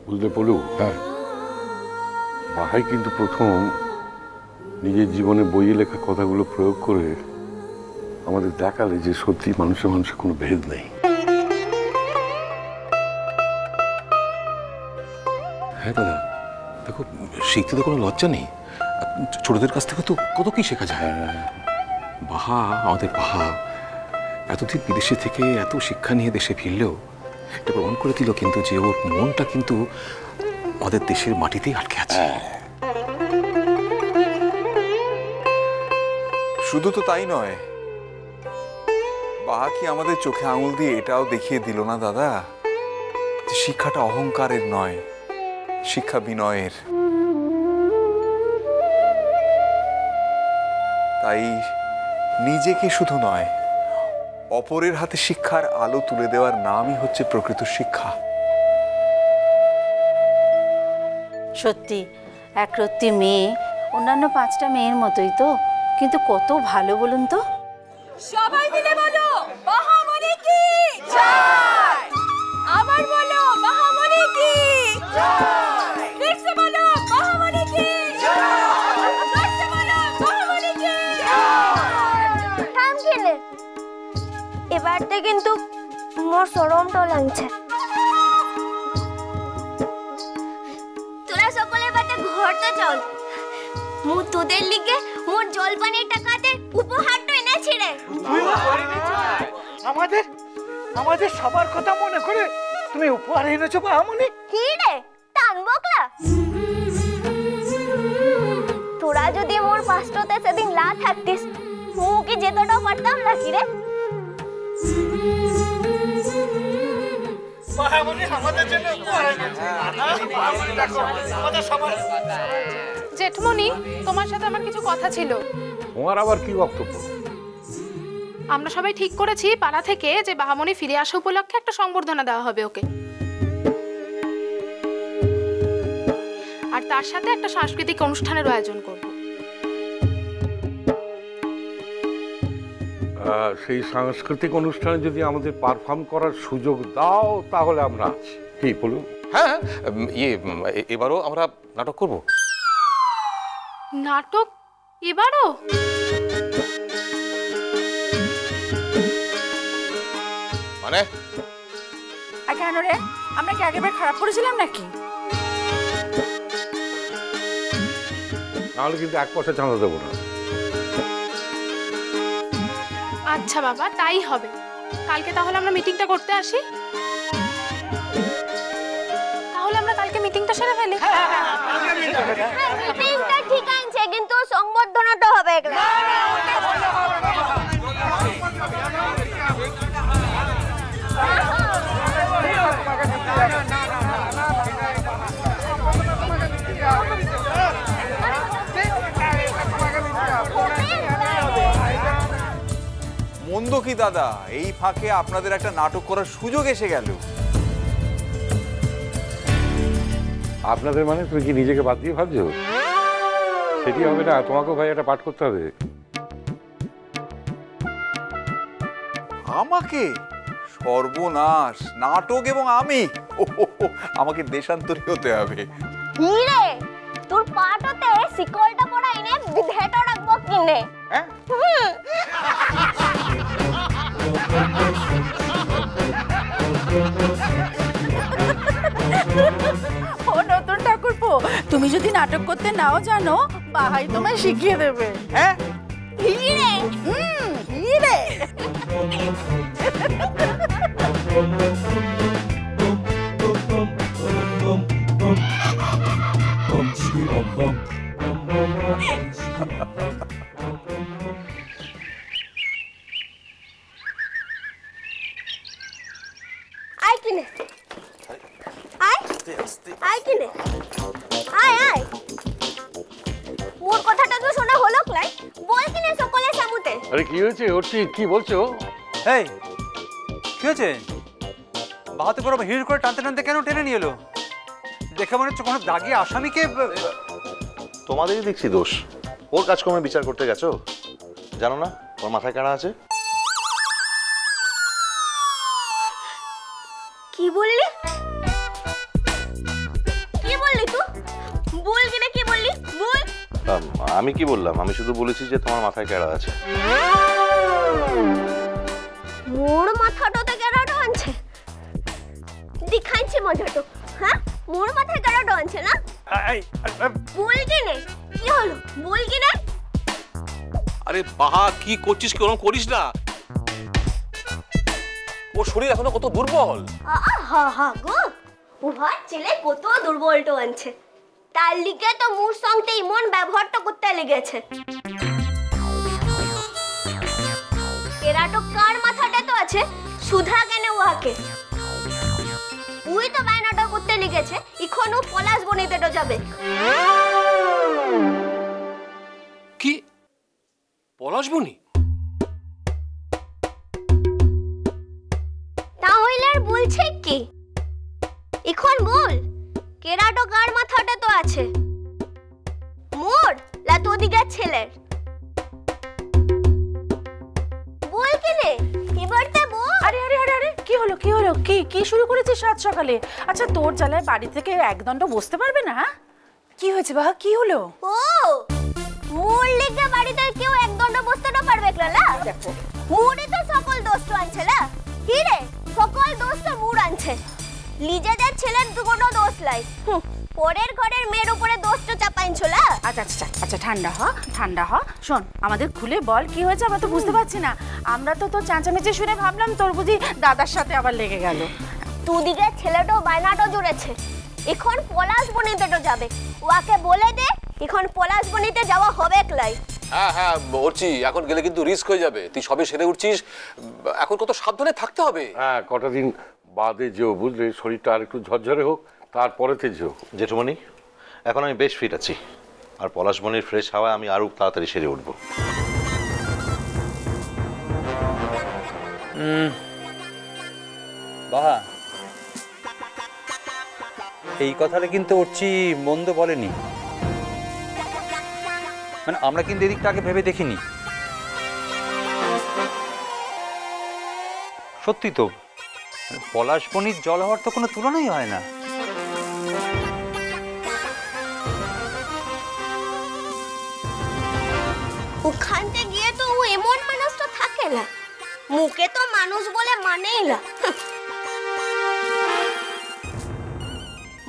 বুঝলে পলু, হ্যাঁ, বাহাই কিন্তু প্রথম নিজের জীবনে বইয়ে লেখা কথাগুলো প্রয়োগ করে আমাদের দেখালে যে সত্যি মানুষের মানুষের কোনো ভেদ নেই। হ্যাঁ দাদা, দেখো শিখতে তো কোনো লজ্জা নেই, ছোটদের কাছ থেকে তো কত কি শেখা যায়। বাহা, আমাদের বাহা এতদিন বিদেশে থেকে এত শিক্ষা নিয়ে দেশে ফিরলেও এটা প্রমাণ করে দিল কিন্তু যে ওর মনটা কিন্তু আমাদের দেশের মাটিতেই আটকে আছে। শুধু তো তাই নয়, বাহা কি আমাদের চোখে আঙুল দিয়ে এটাও দেখিয়ে দিল না দাদা যে শিক্ষাটা অহংকারের নয়, শিক্ষা বিনয়ের। তাই নিজেকে শুধু নয়, অপরের হাতে শিক্ষার আলো তুলে দেওয়ার নামই হচ্ছে প্রকৃত শিক্ষা। সত্যি একরত্তি মেয়ে অন্যান্য 5টা মেয়ের মতোই তো, কিন্তু কত ভালো বলুন তো। সবাই মিলে বলো বাহামণি কি জয়। আবার বলো বাহামণি কি জয়। ফিরসে বলো বাহামণি কি জয়। ফিরসে বলো বাহামণি কি জয়। থাম খেলে, এবারটা কিন্তু মোর সরমটাও লাগছে। তোরা সকলে বাতে ঘরটা চল, মু তোদের লিগে মোর জলপানের টাকাতে উপহারটা এনেছি রে। আমাদের সবার কথা মনে করে তুমি উপহার এনেছো বাহামণি? কি রে টানবকলা, তোরা যদি মোর পাঁচটাতে সেদিন লা থাকতিস মু কি যেতটাও পারতাম নাকি রে? বাহামণি আমাদের জন্য উপহার এনেছে। বাহামণি দেখো আমাদের সবার। জেঠমণি, তোমার সাথে আমার কিছু কথা ছিল। তোমার আবার কি বক্তব্য? আমরা সবাই ঠিক করেছি পাড়া থেকে যে বাহামণি ফিরে আসা উপলক্ষে একটা সংবর্ধনা দেওয়া হবে ওকে, আর তার সাথে একটা সাংস্কৃতিক অনুষ্ঠানের আয়োজন করব। সেই সাংস্কৃতিক অনুষ্ঠানে যদি আমাদের পারফর্ম করার সুযোগ দাও তাহলে আমরা আছি। কি বলুন? হ্যাঁ, এবারও আমরা নাটক করব। নাটক এবারও? মানে কেন রে, আমরা কি আগেরবার খারাপ করেছিলাম নাকি? তাহলে কিন্তু 1 পয়সা চাঁদা দেবো না। আচ্ছা বাবা, তাই হবে। কালকে তাহলে আমরা মিটিংটা করতে আসি। তাহলে আমরা কালকে মিটিংটা সেরে ফেলি। মিটিংটা ঠিক আছে, কিন্তু সংবর্ধনাটা হবে একলা। মন্দ কি দাদা, এই ফাঁকে আপনাদের একটা নাটক করার সুযোগ এসে গেল। আপনাদের মানে তুমি কি নিজেকে বাদ দিয়ে ভাবছো? সেটি হবে না, তোমাকেও ভাই একটা পাঠ করতে হবে। আমাকে? সর্বনাশ, নাটক এবং আমি? আমাকে দেশান্তরী হতে হবে। কি রে, তোর পাটতে শিকলটা পড়া এনে বিধেটা রাখবো কিনে? হ্যাঁ, ও নতুন ঠাকুরপো, তুমি যদি নাটক করতে নাও জানো বাহাই তোমায় শিখিয়ে দেবে। হ্যাঁ, কি রে? কি রে? আয় কিনে, আয় আয় কিনে, আয় আয়। মোর কথাটা তো শোনা হলো ক্লাই, বল কিনে সকলে সামুতে। আরে কি হয়েছে অর্চি, কি বলছো? এই কি হয়েছে? বাহাতে বড় হিড় করে টানতে টানতে কেন টেনে নিয়ে এলো? দেখে মনে হচ্ছে কোনো দাগি আসামিকে। তোমাদেরই দেখছি দোষ, ওর কাজকর্মে বিচার করতে গেছো। জানো না ওর মাথায় কাড়া আছে? কি বললি? আমি কি বললাম? আমি শুধু বলেছি যে তোমার মাথায় কেড়া আছে। মোর মাথাটাতে কেরাটো আনছে, দেখাইছি মজাটো। হ্যাঁ, মোর মাথায় কেরাটো আনছে না? বল কি নে, কি হলো বল কি নে? আরে বাহা, কি করছিস? কি ওরকম করিস না, ওর শরীর এখনো কত দুর্বল। হা গো, উহার ছেলে কত দুর্বলটো আনছে, তার লিগে তো মোর সঙ্গে ইমন ব্যবহারটা করতে লেগেছে। কেরাটো কার মাথাটা তো আছে, সুধা কেন উহাকে? উই তো বায়নাটা করতে লেগেছে, এখনো পলাশ বনিতে তো যাবে। কি পলাশবনি? তাহলে আর বলছে কি? এখন বল, কেরাটো কার মাথাটা তো আছে, মোর না তোদিকে ছেলের? বল কি রে, এবারটা বল। আরে আরে আরে আরে, কি হলো কি হলো? কি কি শুরু করেছিস সাত সকালে? আচ্ছা, তোর জ্বালায় বাড়ি থেকে একদণ্ড বসতে পারবে না? হ্যাঁ, কি হয়েছে বাবা, কি হলো? ও, মোর লিগে বাড়িতে কেউ একদণ্ড বসতে না পারবে ক্লালা? দেখো, মোরে তো সকল দোস্ত আনছে না। কি রে, সকল দোস্ত মোর আনছে, লিজেদের ছেলের কোনো দোষ লাই। পরের ঘরের মেয়ের উপরে দোষটা চাপাইছো না। আচ্ছা আচ্ছা আচ্ছা, ঠান্ডা হ ঠান্ডা হ। শোন, আমাদের খুলে বল কি হয়েছে, আমরা তো বুঝতে পারছি না। আমরা তো তোর চাঁচামেচি শুনে ভাবলাম তোর বুঝি দাদার সাথে আবার লেগে গেল। তুদিকে ছেলেটাও বায়নাটা জুড়েছে, এখন পলাশ বনিতে তো যাবে। ওকে বলে দে, এখন পলাশ বনিতে যাওয়া হবে ক্লাই। হ্যাঁ হ্যাঁ বলছি, এখন গেলে কিন্তু রিস্ক হয়ে যাবে। তুই সবে সেরে উঠছিস, এখন কত সাবধানে থাকতে হবে। হ্যাঁ, কটা দিন বাদে যেও, বুঝলে? শরীরটা আর একটু ঝরঝরে হোক, তারপরেতে যেও। জেঠুমণি, এখন আমি বেশ ফিট আছি, আর পলাশমণির ফ্রেশ হাওয়ায় আমি আরও তাড়াতাড়ি সেরে উঠবো। বাহা, এই কথাটা কিন্তু অর্চি মন্দ বলেনি। মানে আমরা কিন্তু এদিকটা আগে ভেবে দেখিনি। সত্যি তো, পলাশবনির জল হওয়ার তো কোনো তুলনাই হয় না। ওখানতে গিয়ে তো ও এমন মানুষটা থাকে না, মুখে তো মানুষ বলে মানেই না।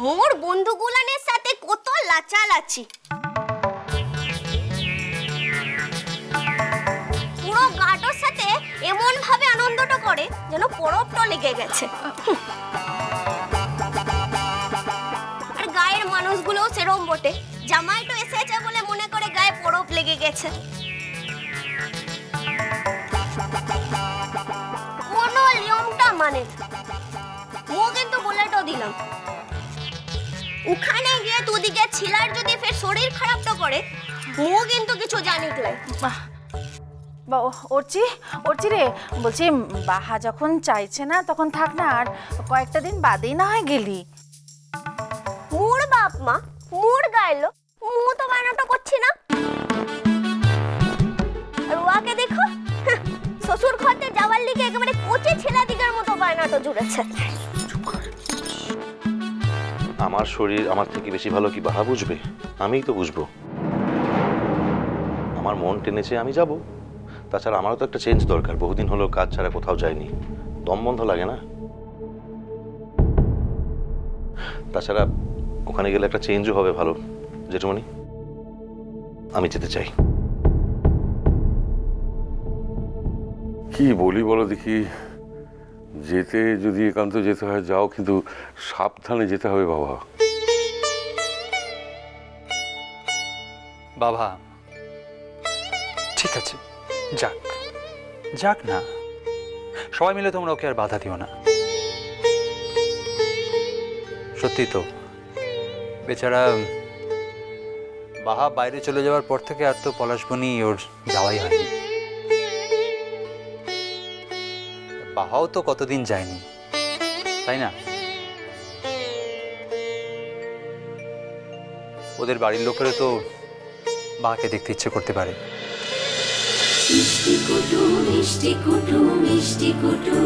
মোর বন্ধুগুলানের সাথে কত লাচালাচি, পুরো গাটোর সাথে এমন ভাবে আনন্দটা করে যেন পরবটা লেগে গেছে। আর গায়ের মানুষগুলো সেরম বটে, জামাইটো এসেছে বলে মনে করে গায়ে পরব লেগে গেছে। কোনো নিয়মটা মানে ও কিন্তু বলেটো দিলাম, ওখানে গিয়ে দুদিকে ছিলার যদি ফের শরীর খারাপটা করে, ও কিন্তু কিছু জানিক লাই। অর্চি অর্চি রে, বলছি বাহা যখন চাইছে না তখন থাক না, আর কয়েকটা দিন বাদেই না হয় গেলি। মোর বাপ মা মোর গাইলো, মু তো বায়নাটা করছি না। আর ওয়াকে দেখো, শ্বশুর ঘরতে যাওয়ার লিগে একেবারে কোচে ছেলা দিগার মতো বায়নাটা জুড়েছে। আমার শরীর আমার থেকে বেশি ভালো কি বাহা বুঝবে? আমিই তো বুঝবো। আমার মন টেনেছে, আমি যাব। তাছাড়া আমারও তো একটা চেঞ্জ দরকার, বহুদিন হলো কাজ ছাড়া কোথাও যায়নি, দম বন্ধ লাগে না? তাছাড়া ওখানে গেলে একটা চেঞ্জও হবে ভালো। জেঠুমণি, আমি যেতে চাই। কি বলি বলো দেখি, যেতে যদি একান্ত যেতে হয় যাও, কিন্তু সাবধানে যেতে হবে বাবা। বাবা ঠিক আছে, যাক যাক না, সবাই মিলে তোমরা ওকে আর বাধা দিও না। সত্যি তো, বেচারা বাহা বাইরে চলে যাওয়ার পর থেকে আর তো পলাশবনি ওর যাওয়াই হয়নি। বাহাও তো কতদিন যায়নি, তাই না? ওদের বাড়ির লোকেরও তো বাহাকে দেখতে ইচ্ছে করতে পারে। মিষ্টি কুটু মিষ্টি কুটু মিষ্টি কুটু।